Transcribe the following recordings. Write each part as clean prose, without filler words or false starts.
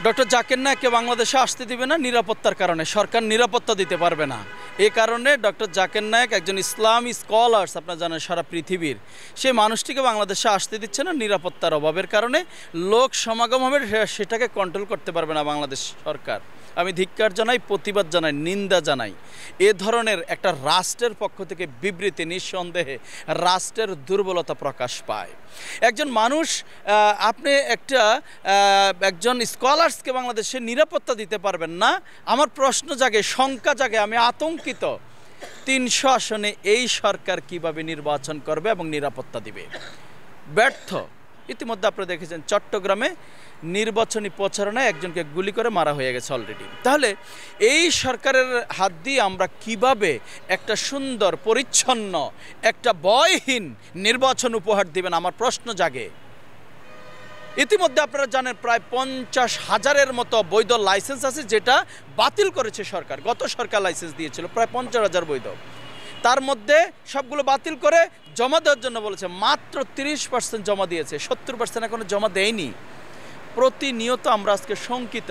Doctor Zakir নায়েককে বাংলাদেশে আসতে দিবে না নিরাপত্তার কারণে, সরকার নিরাপত্তা দিতে পারবে না। এই কারণে ডক্টর জাকির নায়েক একজন ইসলামী স্কলার্স, আপনারা জানেন সারা পৃথিবীর, সেই মানুষটিকে বাংলাদেশে আসতে দিচ্ছে না নিরাপত্তার অভাবের কারণে। লোক সমাগম হবে, সেটাকে কন্ট্রোল করতে পারবে না বাংলাদেশ সরকার। আমি ধিক্কার জানাই, প্রতিবাদ জানাই, নিন্দা জানাই। এ ধরনের একটা রাষ্ট্রের পক্ষ থেকে বিবৃতি নিঃসন্দেহে রাষ্ট্রের দুর্বলতা প্রকাশ পায়। একজন মানুষ, আপনি একজন স্কলার্সকে বাংলাদেশে নিরাপত্তা দিতে পারবেন না। আমার প্রশ্ন জাগে, শঙ্কা জাগে, আমি আতঙ্কিত। ৩০০ আসনে এই সরকার কিভাবে নির্বাচন করবে এবং নিরাপত্তা দিবে? ব্যর্থ। ইতিমধ্যে আপনারা দেখেছেন চট্টগ্রামে নির্বাচনী প্রচারণায় একজনকে গুলি করে মারা হয়ে গেছে অলরেডি। তাহলে এই সরকারের হাত দিয়ে আমরা কিভাবে একটা সুন্দর পরিচ্ছন্ন একটা ভয়হীন নির্বাচন উপহার দিবেন, আমার প্রশ্ন জাগে। ইতিমধ্যে আপনারা জানেন প্রায় ৫০,০০০-এর মতো বৈধ লাইসেন্স আছে, যেটা বাতিল করেছে সরকার। গত সরকার লাইসেন্স দিয়েছিল প্রায় ৫০,০০০ বৈধ, তার মধ্যে সবগুলো বাতিল করে জমা দেওয়ার জন্য বলেছে। মাত্র ৩০% জমা দিয়েছে, ৭০% এখনো জমা দেয়নি। প্রতিনিয়ত আমরা আজকে শঙ্কিত।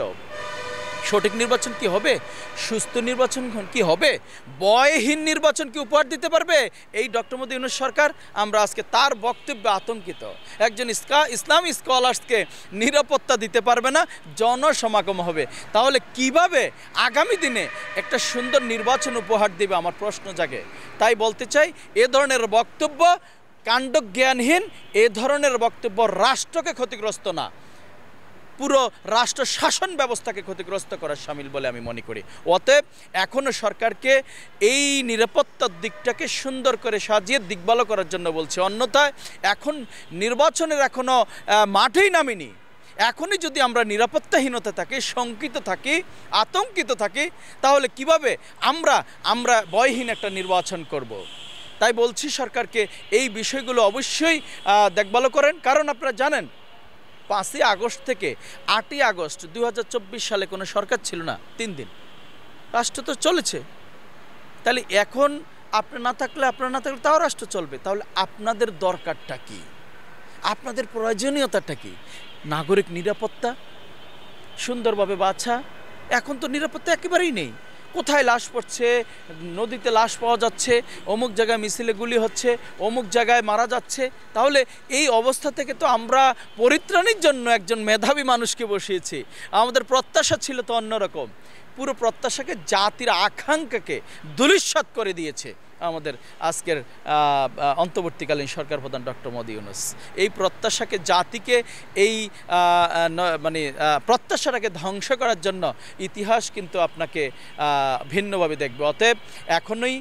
সঠিক নির্বাচন কি হবে? সুস্থ নির্বাচন কি হবে? ভয়হীন নির্বাচন কি উপহার দিতে পারবে এই ডক্টর মোহাম্মদ ইউনূস সরকার? আমরা আজকে তার বক্তব্যে আতঙ্কিত। একজন ইসলামী স্কলার্সকে নিরাপত্তা দিতে পারবে না, জনসমাগম হবে। তাহলে কিভাবে আগামী দিনে একটা সুন্দর নির্বাচন উপহার দেবে, আমার প্রশ্ন জাগে। তাই বলতে চাই, এ ধরনের বক্তব্য কাণ্ডজ্ঞানহীন, এ ধরনের বক্তব্য রাষ্ট্রকে ক্ষতিগ্রস্ত না, পুরো রাষ্ট্র শাসন ব্যবস্থাকে ক্ষতিগ্রস্ত করার শামিল বলে আমি মনে করি। অতএব এখনও সরকারকে এই নিরাপত্তার দিকটাকে সুন্দর করে সাজিয়ে দিকভালো করার জন্য বলছে। অন্যথায় এখন নির্বাচনের এখনও মাঠেই নামিনি। এখনই যদি আমরা নিরাপত্তাহীনতা থাকি, শঙ্কিত থাকি, আতঙ্কিত থাকি, তাহলে কিভাবে আমরা ভয়হীন একটা নির্বাচন করব? তাই বলছি সরকারকে এই বিষয়গুলো অবশ্যই দেখভালো করেন। কারণ আপনারা জানেন 5ই আগস্ট থেকে 8ই আগস্ট 2024 সালে কোনো সরকার ছিল না। 3 দিন রাষ্ট্র তো চলেছে। তাহলে এখন আপনারা না থাকলে তাও রাষ্ট্র চলবে। তাহলে আপনাদের দরকারটা কি? আপনাদের প্রয়োজনীয়তাটা কি? নাগরিক নিরাপত্তা, সুন্দরভাবে বাছা। এখন তো নিরাপত্তা একেবারেই নেই। কোথায় লাশ পড়ছে, নদীতে লাশ পাওয়া যাচ্ছে, অমুক জায়গায় মিছিলে গুলি হচ্ছে, অমুক জায়গায় মারা যাচ্ছে। তাহলে এই অবস্থা থেকে তো আমরা পরিত্রাণের জন্য একজন মেধাবী মানুষকে বসিয়েছি। আমাদের প্রত্যাশা ছিল তো অন্যরকম। পুরো প্রত্যাশাকে, জাতির আকাঙ্ক্ষাকে ধূলিসাৎ করে দিয়েছে আমাদের আজকের অন্তর্বর্তীকালীন সরকার প্রধান ডক্টর মোহাম্মদ ইউনূস। এই প্রত্যাশাকে, জাতিকে, এই প্রত্যাশাটাকে ধ্বংস করার জন্য ইতিহাস কিন্তু আপনাকে ভিন্নভাবে দেখবে। অতএব এখনই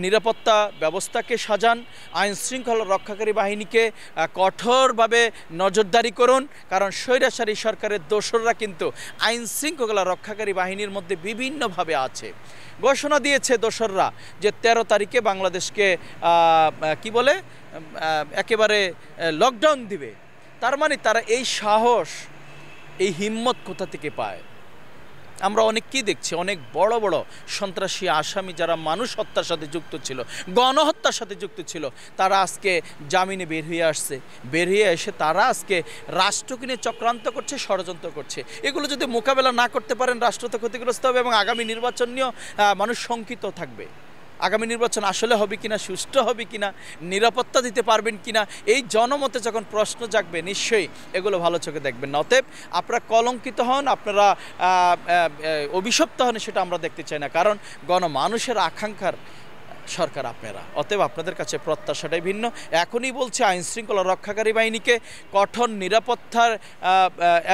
নিরাপত্তা ব্যবস্থাকে সাজান, আইন শৃঙ্খলা রক্ষাকারী বাহিনীকে কঠোরভাবে নজরদারি করুন। কারণ স্বৈরাচারী সরকারের দোসররা কিন্তু আইন শৃঙ্খলা রক্ষাকারী বাহিনীর মধ্যে বিভিন্নভাবে আছে। ঘোষণা দিয়েছে দোসররা যে 13 তারিখে বাংলাদেশকে একেবারে লকডাউন দিবে। তার মানে তারা এই সাহস, এই হিম্মত কোথা থেকে পায়? আমরা অনেককেই দেখছি, অনেক বড় বড় সন্ত্রাসী আসামি যারা মানুষ হত্যার সাথে যুক্ত ছিল, গণহত্যার সাথে যুক্ত ছিল, তারা আজকে জামিনে বের হয়ে আসছে। বের হয়ে এসে তারা আজকে রাষ্ট্রকে নিয়ে চক্রান্ত করছে, ষড়যন্ত্র করছে। এগুলো যদি মোকাবেলা না করতে পারেন, রাষ্ট্র তো ক্ষতিগ্রস্ত হবে এবং আগামী নির্বাচন নিয়েও মানুষ শঙ্কিত থাকবে। আগামী নির্বাচন আসলে হবে কিনা, সুষ্ঠু হবে কিনা, নিরাপত্তা দিতে পারবেন কিনা, এই জনমতে যখন প্রশ্ন জাগবে, নিশ্চয়ই এগুলো ভালো চোখে দেখবেন না। অতএব আপনারা কলঙ্কিত হন, আপনারা অভিশপ্ত হন, সেটা আমরা দেখতে চাই না। কারণ গণমানুষের আকাঙ্ক্ষার সরকার আপনারা। অতএব আপনাদের কাছে প্রত্যাশাটাই ভিন্ন। এখনই বলছে আইন শৃঙ্খলা রক্ষাকারী বাহিনীকে কঠোর নিরাপত্তার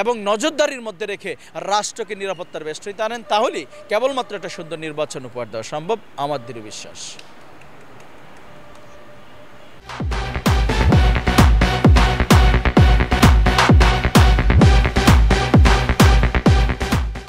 এবং নজরদারির মধ্যে রেখে রাষ্ট্রকে নিরাপত্তার বেষ্টনীতে আনেন, তাহলেই কেবলমাত্র একটা সুন্দর নির্বাচন উপহার দেওয়া সম্ভব, আমার দৃঢ় বিশ্বাস।